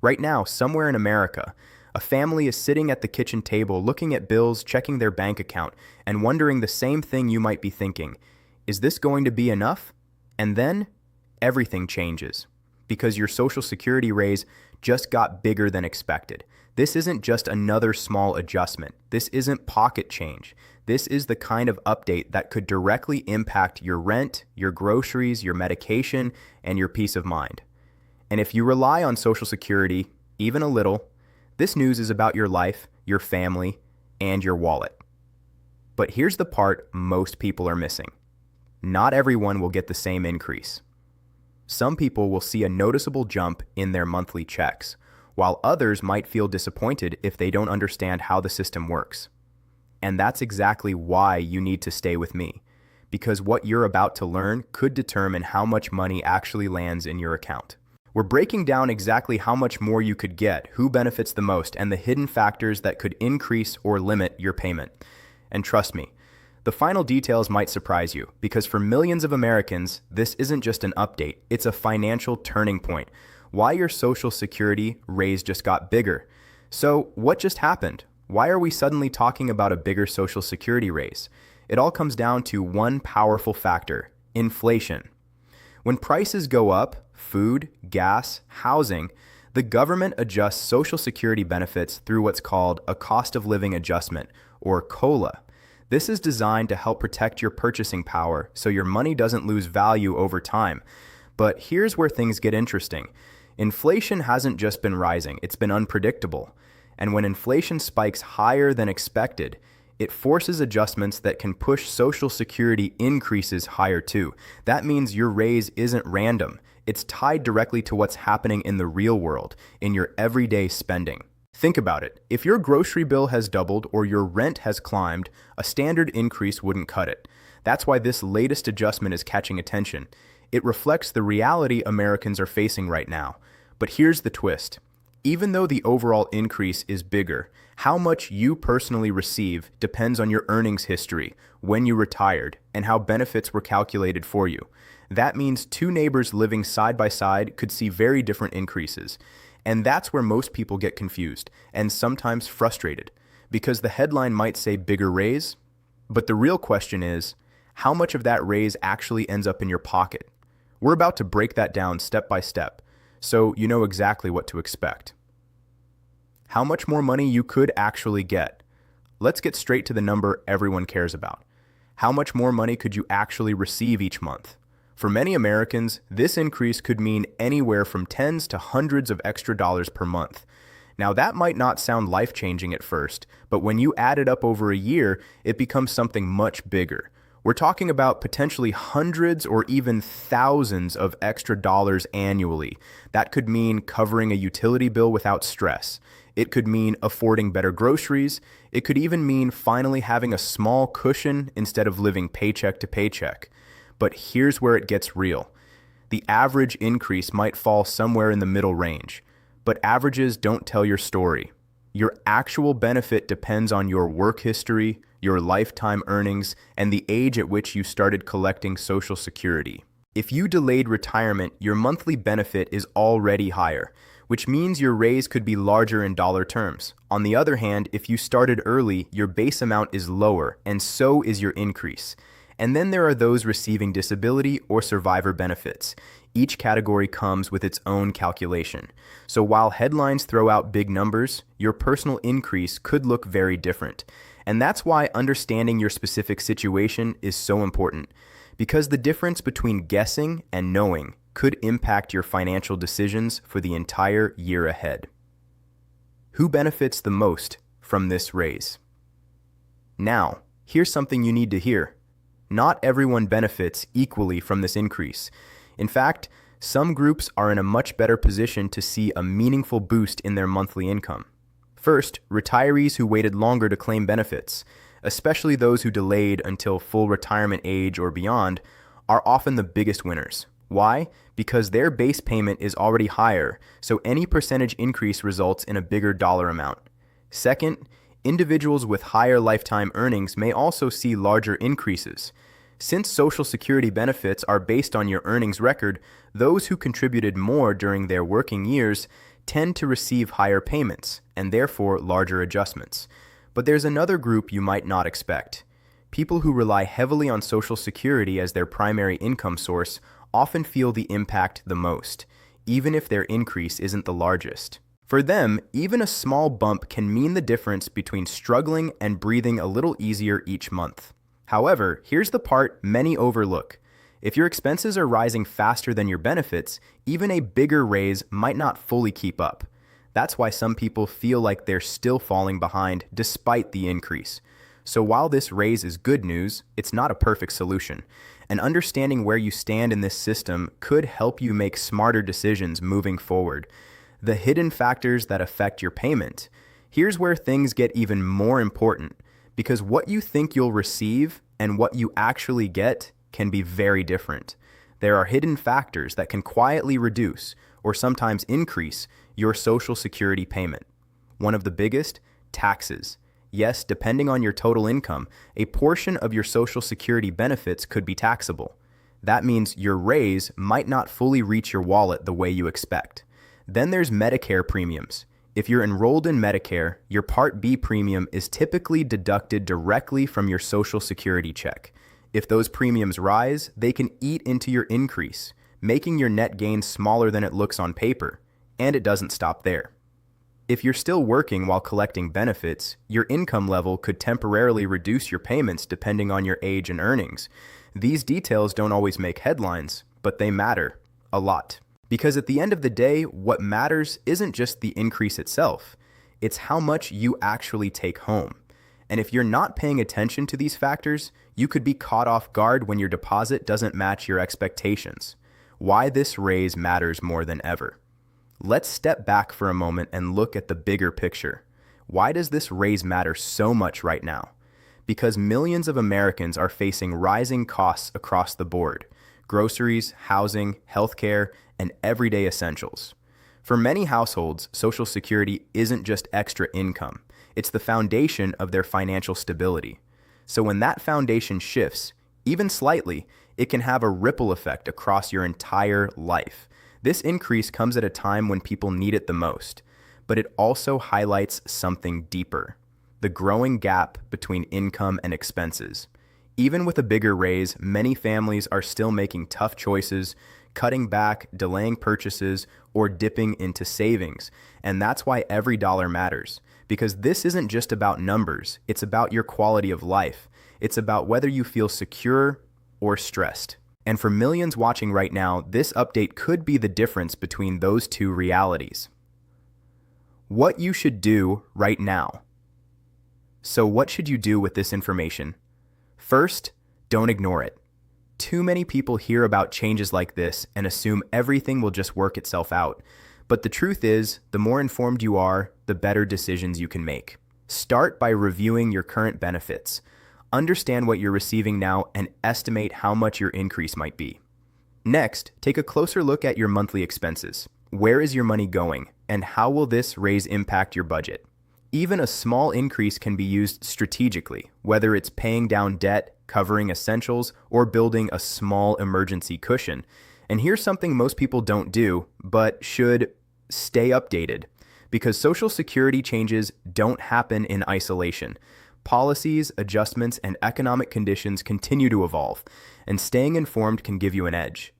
Right now, somewhere in America, a family is sitting at the kitchen table looking at bills, checking their bank account, and wondering the same thing you might be thinking. Is this going to be enough? And then everything changes because your Social Security raise just got bigger than expected. This isn't just another small adjustment. This isn't pocket change. This is the kind of update that could directly impact your rent, your groceries, your medication, and your peace of mind. And if you rely on Social Security, even a little, this news is about your life, your family, and your wallet. But here's the part most people are missing. Not everyone will get the same increase. Some people will see a noticeable jump in their monthly checks, while others might feel disappointed if they don't understand how the system works. And that's exactly why you need to stay with me, because what you're about to learn could determine how much money actually lands in your account. We're breaking down exactly how much more you could get, who benefits the most, and the hidden factors that could increase or limit your payment. And trust me, the final details might surprise you, because for millions of Americans, this isn't just an update, it's a financial turning point. Why your Social Security raise just got bigger. So what just happened? Why are we suddenly talking about a bigger Social Security raise? It all comes down to one powerful factor: inflation. When prices go up, food, gas, housing, the government adjusts Social Security benefits through what's called a cost of living adjustment, or COLA. This is designed to help protect your purchasing power so your money doesn't lose value over time. But here's where things get interesting. Inflation hasn't just been rising, it's been unpredictable. And when inflation spikes higher than expected, it forces adjustments that can push Social Security increases higher too. That means your raise isn't random. It's tied directly to what's happening in the real world, in your everyday spending. Think about it. If your grocery bill has doubled or your rent has climbed, a standard increase wouldn't cut it. That's why this latest adjustment is catching attention. It reflects the reality Americans are facing right now. But here's the twist. Even though the overall increase is bigger, how much you personally receive depends on your earnings history, when you retired, and how benefits were calculated for you. That means two neighbors living side by side could see very different increases. And that's where most people get confused and sometimes frustrated, because the headline might say bigger raise, but the real question is, how much of that raise actually ends up in your pocket? We're about to break that down step by step, so you know exactly what to expect. How much more money you could actually get. Let's get straight to the number everyone cares about. How much more money could you actually receive each month? For many Americans, this increase could mean anywhere from tens to hundreds of extra dollars per month. Now, that might not sound life-changing at first, but when you add it up over a year, it becomes something much bigger. We're talking about potentially hundreds or even thousands of extra dollars annually. That could mean covering a utility bill without stress. It could mean affording better groceries. It could even mean finally having a small cushion instead of living paycheck to paycheck. But here's where it gets real. The average increase might fall somewhere in the middle range, but averages don't tell your story. Your actual benefit depends on your work history, your lifetime earnings, and the age at which you started collecting Social Security. If you delayed retirement, your monthly benefit is already higher, which means your raise could be larger in dollar terms. On the other hand, if you started early, your base amount is lower, and so is your increase. And then there are those receiving disability or survivor benefits. Each category comes with its own calculation. So while headlines throw out big numbers, your personal increase could look very different. And that's why understanding your specific situation is so important, because the difference between guessing and knowing could impact your financial decisions for the entire year ahead. Who benefits the most from this raise? Now, here's something you need to hear. Not everyone benefits equally from this increase. In fact, some groups are in a much better position to see a meaningful boost in their monthly income. First, retirees who waited longer to claim benefits, especially those who delayed until full retirement age or beyond, are often the biggest winners. Why? Because their base payment is already higher, so any percentage increase results in a bigger dollar amount. Second, individuals with higher lifetime earnings may also see larger increases. Since Social Security benefits are based on your earnings record, those who contributed more during their working years tend to receive higher payments and therefore larger adjustments. But there's another group you might not expect. People who rely heavily on Social Security as their primary income source often feel the impact the most, even if their increase isn't the largest. For them, even a small bump can mean the difference between struggling and breathing a little easier each month. However, here's the part many overlook. If your expenses are rising faster than your benefits, even a bigger raise might not fully keep up. That's why some people feel like they're still falling behind despite the increase. So while this raise is good news, it's not a perfect solution. And understanding where you stand in this system could help you make smarter decisions moving forward. The hidden factors that affect your payment. Here's where things get even more important, because what you think you'll receive and what you actually get can be very different. There are hidden factors that can quietly reduce or sometimes increase your Social Security payment. One of the biggest, taxes. Yes, depending on your total income, a portion of your Social Security benefits could be taxable. That means your raise might not fully reach your wallet the way you expect. Then there's Medicare premiums. If you're enrolled in Medicare, your Part B premium is typically deducted directly from your Social Security check. If those premiums rise, they can eat into your increase, making your net gain smaller than it looks on paper. And it doesn't stop there. If you're still working while collecting benefits, your income level could temporarily reduce your payments depending on your age and earnings. These details don't always make headlines, but they matter a lot. Because at the end of the day, what matters isn't just the increase itself, it's how much you actually take home. And if you're not paying attention to these factors, you could be caught off guard when your deposit doesn't match your expectations. Why this raise matters more than ever. Let's step back for a moment and look at the bigger picture. Why does this raise matter so much right now? Because millions of Americans are facing rising costs across the board: groceries, housing, healthcare, and everyday essentials. For many households, Social Security isn't just extra income. It's the foundation of their financial stability. So when that foundation shifts, even slightly, it can have a ripple effect across your entire life. This increase comes at a time when people need it the most, but it also highlights something deeper: the growing gap between income and expenses. Even with a bigger raise, many families are still making tough choices, cutting back, delaying purchases, or dipping into savings. And that's why every dollar matters, because this isn't just about numbers, it's about your quality of life. It's about whether you feel secure or stressed. And for millions watching right now, this update could be the difference between those two realities. What you should do right now. So what should you do with this information? First, don't ignore it. Too many people hear about changes like this and assume everything will just work itself out. But the truth is, the more informed you are, the better decisions you can make. Start by reviewing your current benefits. Understand what you're receiving now and estimate how much your increase might be. Next, take a closer look at your monthly expenses. Where is your money going, and how will this raise impact your budget? Even a small increase can be used strategically, whether it's paying down debt, covering essentials, or building a small emergency cushion. And here's something most people don't do, but should: stay updated. Because Social Security changes don't happen in isolation. Policies, adjustments, and economic conditions continue to evolve, and staying informed can give you an edge.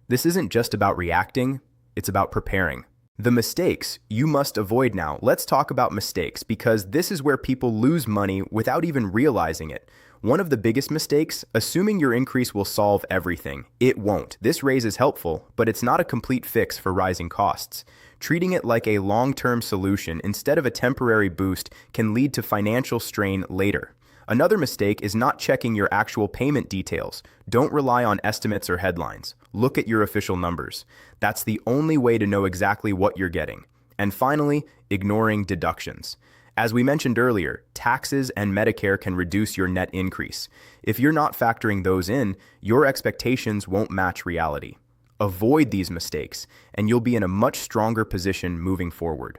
This isn't just about reacting, it's about preparing. The mistakes you must avoid now. Let's talk about mistakes, because this is where people lose money without even realizing it. One of the biggest mistakes, assuming your increase will solve everything. It won't. This raise is helpful, but it's not a complete fix for rising costs. Treating it like a long-term solution instead of a temporary boost can lead to financial strain later. Another mistake is not checking your actual payment details. Don't rely on estimates or headlines. Look at your official numbers. That's the only way to know exactly what you're getting. And finally, ignoring deductions. As we mentioned earlier, taxes and Medicare can reduce your net increase. If you're not factoring those in, your expectations won't match reality. Avoid these mistakes, and you'll be in a much stronger position moving forward.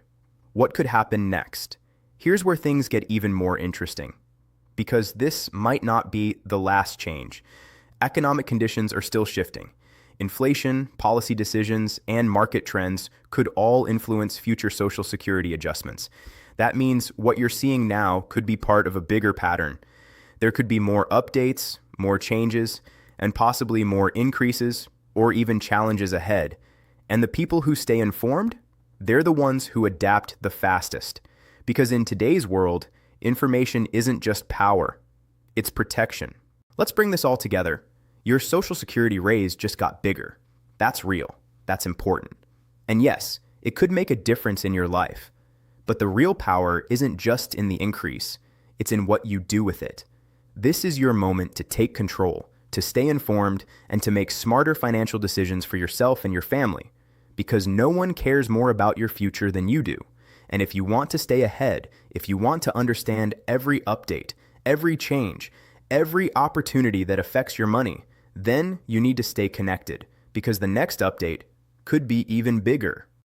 What could happen next? Here's where things get even more interesting, because this might not be the last change. Economic conditions are still shifting. Inflation, policy decisions, and market trends could all influence future Social Security adjustments. That means what you're seeing now could be part of a bigger pattern. There could be more updates, more changes, and possibly more increases or even challenges ahead. And the people who stay informed, they're the ones who adapt the fastest. Because in today's world, information isn't just power, it's protection. Let's bring this all together. Your Social Security raise just got bigger. That's real. That's important. And yes, it could make a difference in your life. But the real power isn't just in the increase, it's in what you do with it. This is your moment to take control, to stay informed, and to make smarter financial decisions for yourself and your family. Because no one cares more about your future than you do. And if you want to stay ahead, if you want to understand every update, every change, every opportunity that affects your money, then you need to stay connected, because the next update could be even bigger.